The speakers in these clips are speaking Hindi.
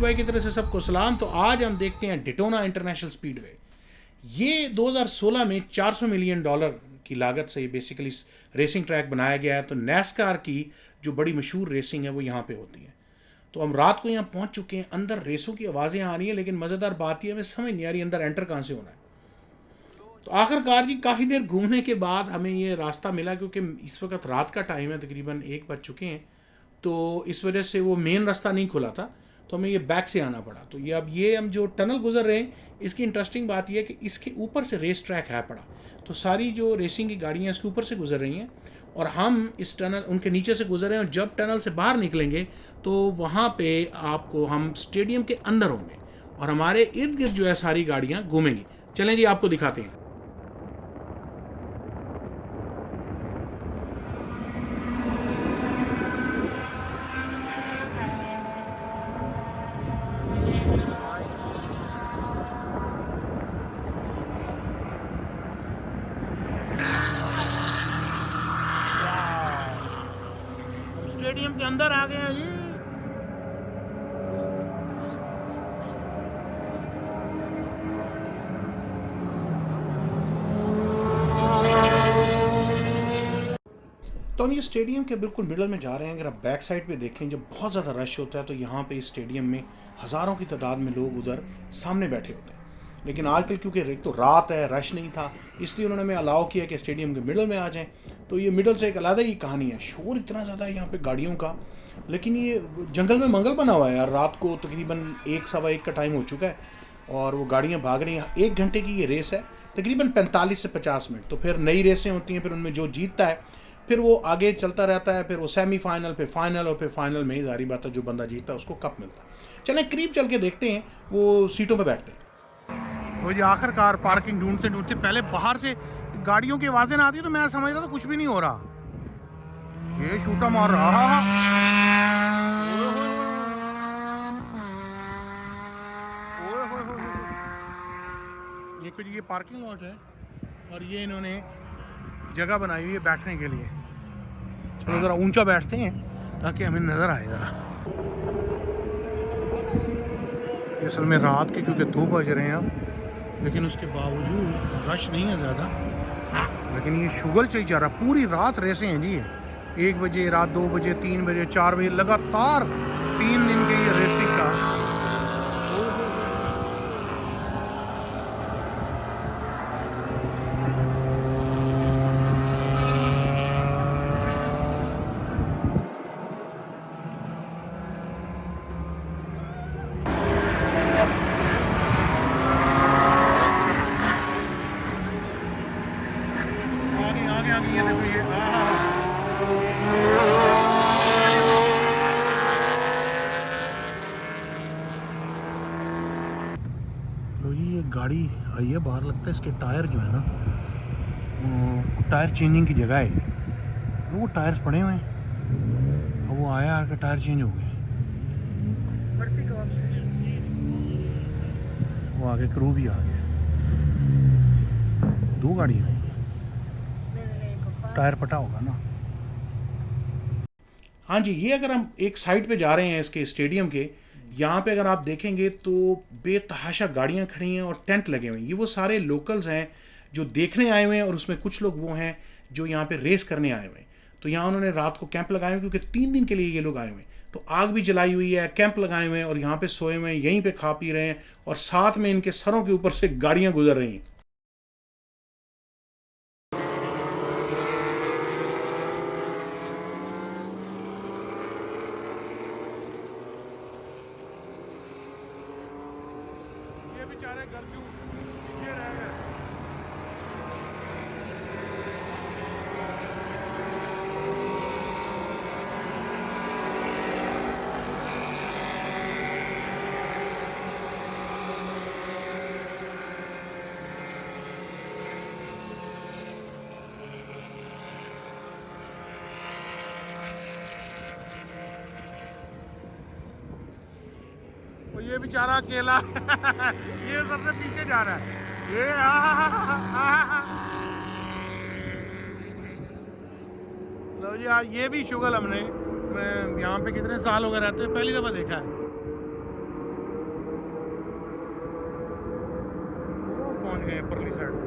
भाई की तरफ से सबको सलाम। तो आज हम देखते हैं डेटोना इंटरनेशनल स्पीडवे। ये 2016 में $400 मिलियन की लागत से बेसिकली रेसिंग ट्रैक बनाया गया है। तो नैस्कार की जो बड़ी मशहूर रेसिंग है वो यहाँ पे होती है। तो हम रात को यहाँ पहुँच चुके हैं। अंदर रेसों की आवाज़ें आ रही हैं, लेकिन मज़ेदार बात यह हमें समझ नहीं आ रही अंदर एंटर कहाँ से होना है। तो आखिरकार जी काफ़ी देर घूमने के बाद हमें ये रास्ता मिला, क्योंकि इस वक्त रात का टाइम है, तकरीबन 1 बज चुके हैं। तो इस वजह से वो मेन रास्ता नहीं खुला था, तो हमें ये बैक से आना पड़ा। तो ये हम जो टनल गुजर रहे हैं, इसकी इंटरेस्टिंग बात यह है कि इसके ऊपर से रेस ट्रैक है पड़ा। तो सारी जो रेसिंग की गाड़ियाँ इसके ऊपर से गुजर रही हैं और हम इस टनल उनके नीचे से गुजर रहे हैं। और जब टनल से बाहर निकलेंगे तो वहाँ पे आपको हम स्टेडियम के अंदर होंगे और हमारे इर्द गिर्द जो है सारी गाड़ियाँ घूमेंगी। चलें जी, आपको दिखाते हैं। स्टेडियम के अंदर आ गए हैं जी। तो हम ये स्टेडियम के बिल्कुल मिडल में जा रहे हैं। अगर आप बैक साइड पे देखें, जब बहुत ज़्यादा रश होता है तो यहाँ पे इस स्टेडियम में हज़ारों की तादाद में लोग उधर सामने बैठे होते हैं। लेकिन आजकल क्योंकि एक तो रात है, रश नहीं था, इसलिए उन्होंने हमें अलाउ किया कि स्टेडियम के मिडल में आ जाएं। तो ये मिडल से एक अलग ही कहानी है। शोर इतना ज़्यादा है यहाँ पे गाड़ियों का, लेकिन ये जंगल में मंगल बना हुआ है यार। रात को तकरीबन 1 सवा 1 का टाइम हो चुका है और वो गाड़ियाँ भाग रही हैं। 1 घंटे की ये रेस है, तकरीबन 45 से 50 मिनट। तो फिर नई रेसें होती हैं, फिर उनमें जो जीतता है फिर वो आगे चलता रहता है। फिर वो सेमीफाइनल, फिर फाइनल और फिर फाइनल में ही जारी बात है जो बंदा जीतता है उसको कप मिलता है। चलें करीब चल के देखते हैं, वो सीटों पे बैठते हैं। वो जी आखिरकार पार्किंग ढूंढते ढूंढते पहले बाहर से गाड़ियों की आवाज़ें ना आती, तो मैं समझ रहा था कुछ भी नहीं हो रहा। ये शूटा मार रहा। ये कुछ ये पार्किंग लॉट है और ये इन्होंने जगह बनाई हुई है बैठने के लिए। चलो ज़रा ऊंचा बैठते हैं ताकि हमें नज़र आए ज़रा। असल में रात के क्योंकि 2 बज रहे हैं अब, लेकिन उसके बावजूद रश नहीं है ज़्यादा। लेकिन ये शुगल चाहिए जा रहा, पूरी रात रेसें हैं जी। 1 बजे, रात 2 बजे, 3 बजे, 4 बजे, लगातार 3 दिन के ये रेसिंग का। आगे ये देखो ये लो जी, ये गाड़ी आई है बाहर। लगता है इसके टायर जो है ना, टायर चेंजिंग की जगह है। वो टायर्स पड़े हुए हैं, वो आया आके टायर चेंज हो गए। वो आगे क्रू भी आ गया। 2 गाड़ियाँ, टायर फटा होगा ना। हाँ जी, ये अगर हम एक साइड पे जा रहे हैं इसके स्टेडियम के, यहाँ पे अगर आप देखेंगे तो बेतहाशा गाड़ियाँ खड़ी हैं और टेंट लगे हुए हैं। ये वो सारे लोकल्स हैं जो देखने आए हुए हैं और उसमें कुछ लोग वो हैं जो यहाँ पे रेस करने आए हुए हैं। तो यहाँ उन्होंने रात को कैंप लगाए हुए, क्योंकि 3 दिन के लिए ये लोग आए हुए हैं। तो आग भी जलाई हुई है, कैंप लगाए हुए हैं और यहाँ पे सोए हुए हैं, यहीं पे खा पी रहे हैं और साथ में इनके सरों के ऊपर से गाड़ियाँ गुजर रही हैं। ये बेचारे गरजू पीछे रह गए। और ये बेचारा अकेला ये सबसे पीछे जा रहा है। ये लो जी, ये भी शुगल हमने, मैं यहाँ पे कितने साल हो गए रहते हैं, पहली दफ़ा देखा है। पहुंच गए हैं परली साइड में।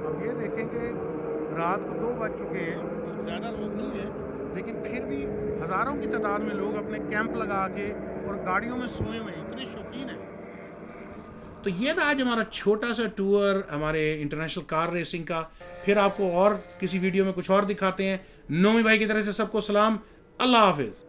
अब ये देखेंगे रात को 2 बज चुके हैं, मतलब ज़्यादा लोग नहीं हैं, लेकिन फिर भी हज़ारों की तादाद में लोग अपने कैंप लगा के और गाड़ियों में सोए हुए हैं, इतने शौकीन हैं। तो ये था आज हमारा छोटा सा टूर हमारे इंटरनेशनल कार रेसिंग का। फिर आपको और किसी वीडियो में कुछ और दिखाते हैं। नोमी भाई की तरफ से सबको सलाम, अल्लाह हाफिज़।